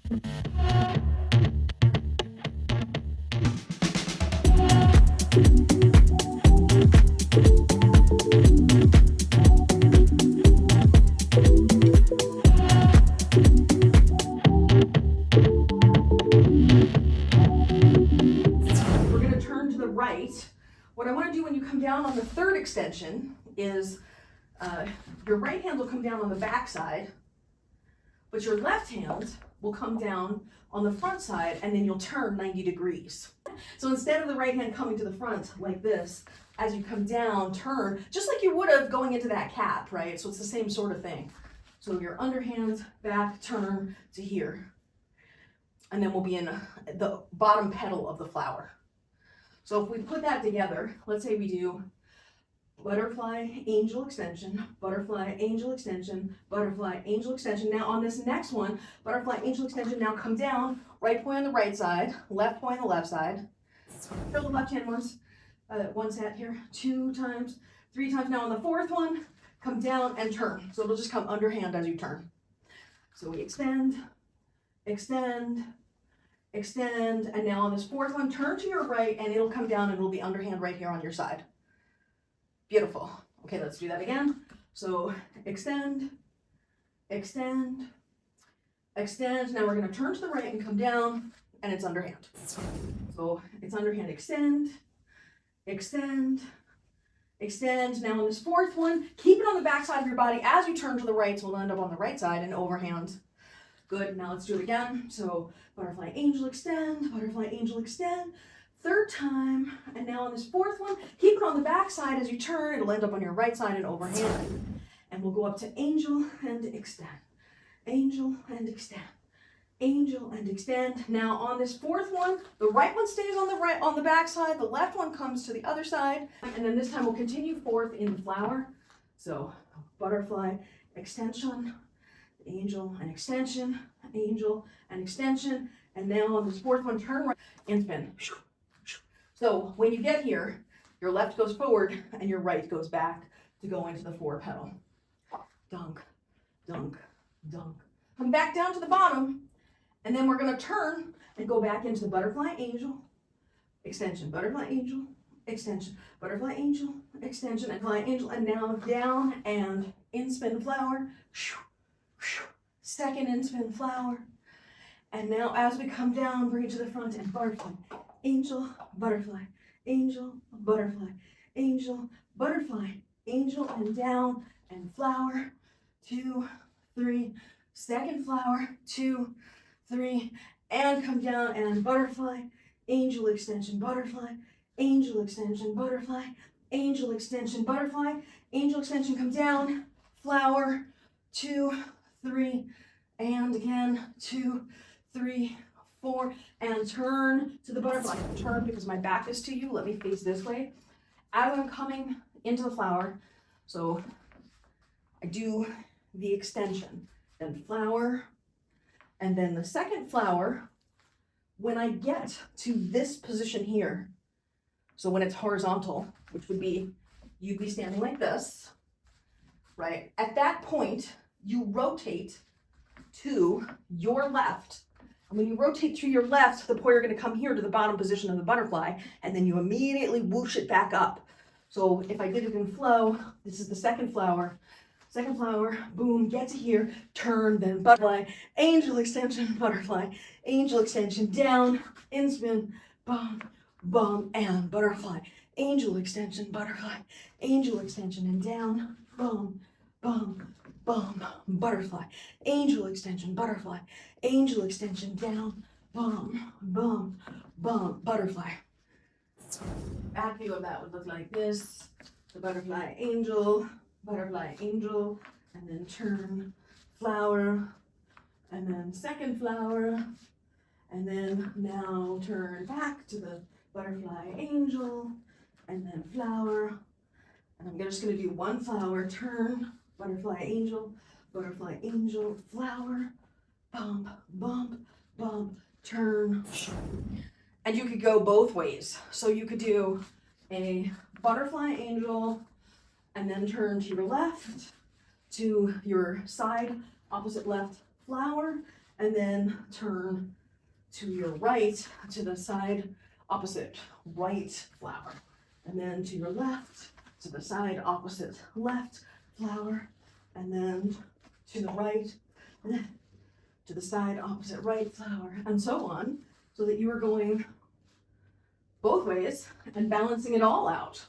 What I want to do when you come down on the third extension is your right hand will come down on the back side, but your left hand will come down on the front side, and then you'll turn 90 degrees. So instead of the right hand coming to the front like this, as you come down, turn, just like you would have going into that cap, right? So it's the same sort of thing. So your underhand, back, turn to here. And then we'll be in the bottom petal of the flower. So if we put that together, let's say we do butterfly, angel extension, butterfly, angel extension, butterfly, angel extension. Now on this next one, butterfly, angel extension, now come down, right point on the right side, left point on the left side. Fill the left hand once, one set here, 2 times, 3 times. Now on the fourth one, come down and turn. So it'll just come underhand as you turn. So we extend, extend, extend, and now on this fourth one, turn to your right and it'll come down and it'll be underhand right here on your side. Beautiful. Okay, let's do that again. So extend, extend, extend. Now we're going to turn to the right and come down and it's underhand. So it's underhand, extend, extend, extend. Now on this fourth one, keep it on the back side of your body as you turn to the right, so we'll end up on the right side and overhand. Good, now let's do it again. So butterfly, angel, extend, butterfly, angel, extend. Third time, and now on this fourth one, keep it on the back side as you turn. It'll end up on your right side and overhand. And we'll go up to angel and extend, angel and extend, angel and extend. Now on this fourth one, the right one stays on the back side, the left one comes to the other side, and then this time we'll continue forth in the flower. So butterfly, extension, angel and extension, angel and extension, and now on this fourth one, turn right and spin. So when you get here, your left goes forward and your right goes back to go into the 4 petal. Dunk, dunk, dunk. Come back down to the bottom, and then we're going to turn and go back into the butterfly, angel, extension, butterfly, angel, extension, butterfly, angel, extension, and butterfly, angel, and now down and in spin flower. Second in spin flower. And now as we come down, bring it to the front and butterfly, angel, butterfly, angel, butterfly, angel, butterfly, angel, and down and flower, 2, 3, second flower, 2, 3, and come down and butterfly, angel extension, butterfly, angel extension, butterfly, angel extension, butterfly, angel extension, come down, flower, 2, 3, and again, 2, 3, 4, and turn to the butterfly. Turn because my back is to you. Let me face this way. As I'm coming into the flower, so I do the extension, then flower, and then the second flower, when I get to this position here, so when it's horizontal, which would be, you'd be standing like this, right? At that point, you rotate to your left. And when you rotate to your left, the poi are going to come here to the bottom position of the butterfly, and then you immediately whoosh it back up. So if I did it in flow, this is the second flower, boom, get to here, turn, then butterfly, angel extension, butterfly, angel extension, down, in spin, bum, bum, and butterfly, angel extension, butterfly, angel extension, and down, bum, bum, bum, butterfly, angel extension, butterfly, angel extension, down, bum, bum, bum, butterfly. Back view of that would look like this. The butterfly, angel, and then turn, flower, and then second flower, and then now turn back to the butterfly, angel, and then flower. And I'm just going to do one flower, turn, butterfly, angel, flower, bump, bump, bump, turn. And you could go both ways. So you could do a butterfly, angel, and then turn to your left, to your side, opposite left, flower, and then turn to your right, to the side opposite right flower, and then to your left, to the side opposite left flower, and then to the right, to the side opposite right flower, and so on, so that you are going both ways and balancing it all out.